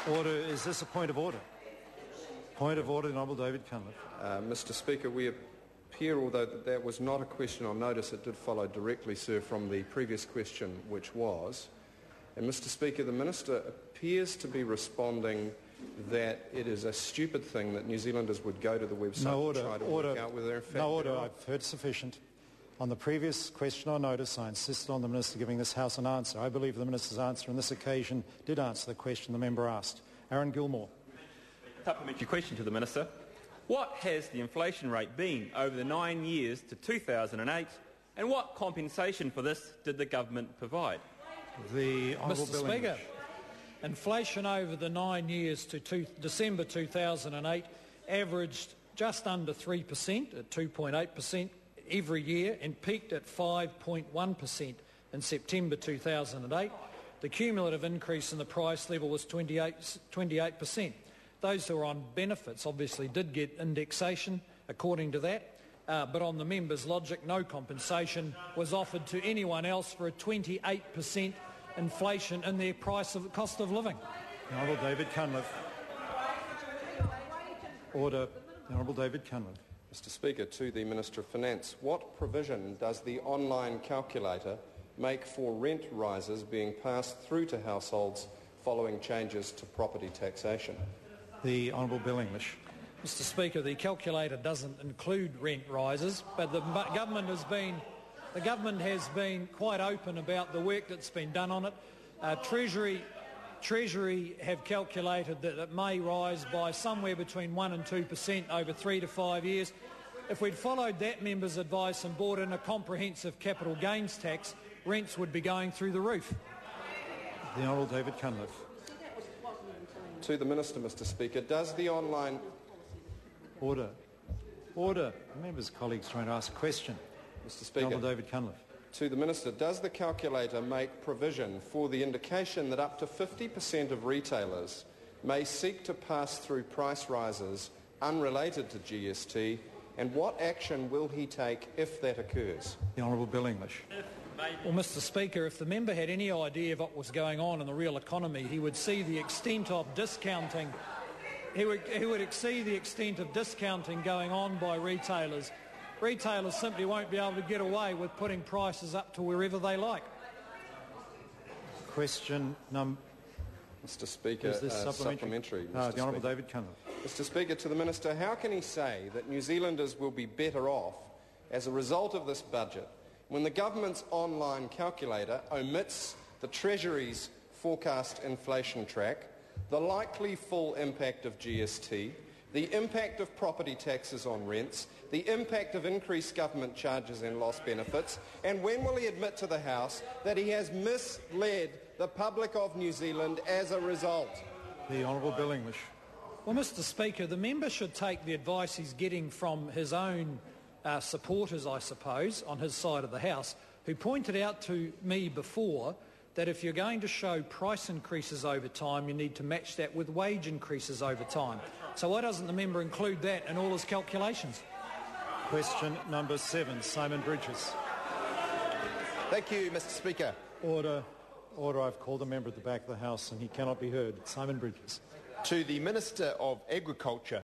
Order. Is this a point of order? Point of order, the Honourable David Cunliffe. Mr Speaker, we appear, although that was not a question on notice, it did follow directly, sir, from the previous question, which was. And Mr Speaker, the Minister appears to be responding that it is a stupid thing that New Zealanders would go to the website to try to work out whether in fact... No order. I've heard sufficient. On the previous question on notice, I insisted on the Minister giving this House an answer. I believe the Minister's answer on this occasion did answer the question the member asked. Aaron Gilmore. Supplementary question to the Minister. What has the inflation rate been over the 9 years to 2008, and what compensation for this did the government provide? The Honourable Mr Speaker, inflation over the 9 years to December 2008 averaged just under 3% at 2.8% every year and peaked at 5.1% in September 2008. The cumulative increase in the price level was 28%. Those who are on benefits obviously did get indexation according to that, but on the member's logic, no compensation was offered to anyone else for a 28% inflation in their cost of living. The Honourable David Cunliffe. Order. The Honourable David Cunliffe. Mr Speaker, to the Minister of Finance, what provision does the online calculator make for rent rises being passed through to households following changes to property taxation? The Honourable Bill English. Mr Speaker, the calculator doesn't include rent rises, but the government has been quite open about the work that's been done on it. Treasury have calculated that it may rise by somewhere between 1% and 2% over 3 to 5 years. If we'd followed that member's advice and brought in a comprehensive capital gains tax, rents would be going through the roof. The Honourable David Cunliffe. To the Minister, Mr Speaker, does the online... Order. Order. The member's colleagues trying to ask a question. Mr Speaker. Honourable David Cunliffe. To the Minister, does the calculator make provision for the indication that up to 50% of retailers may seek to pass through price rises unrelated to GST, and what action will he take if that occurs? The Honourable Bill English. Well, Mr Speaker, if the member had any idea of what was going on in the real economy, he would see the extent of discounting. He would see the extent of discounting going on by retailers. Retailers simply won't be able to get away with putting prices up to wherever they like. Question number... Mr Speaker, is this supplementary? The Honourable David Cunliffe. Mr Speaker, to the Minister, how can he say that New Zealanders will be better off as a result of this budget when the government's online calculator omits the Treasury's forecast inflation track, the likely full impact of GST, the impact of property taxes on rents, the impact of increased government charges and lost benefits, and when will he admit to the House that he has misled the public of New Zealand as a result? The Honourable Bill English. Well, Mr Speaker, the member should take the advice he's getting from his own supporters, I suppose, on his side of the House, who pointed out to me before that if you're going to show price increases over time, you need to match that with wage increases over time. So why doesn't the member include that in all his calculations? Question number 7, Simon Bridges. Thank you, Mr Speaker. Order. Order. I've called a member at the back of the House and he cannot be heard. Simon Bridges. To the Minister of Agriculture,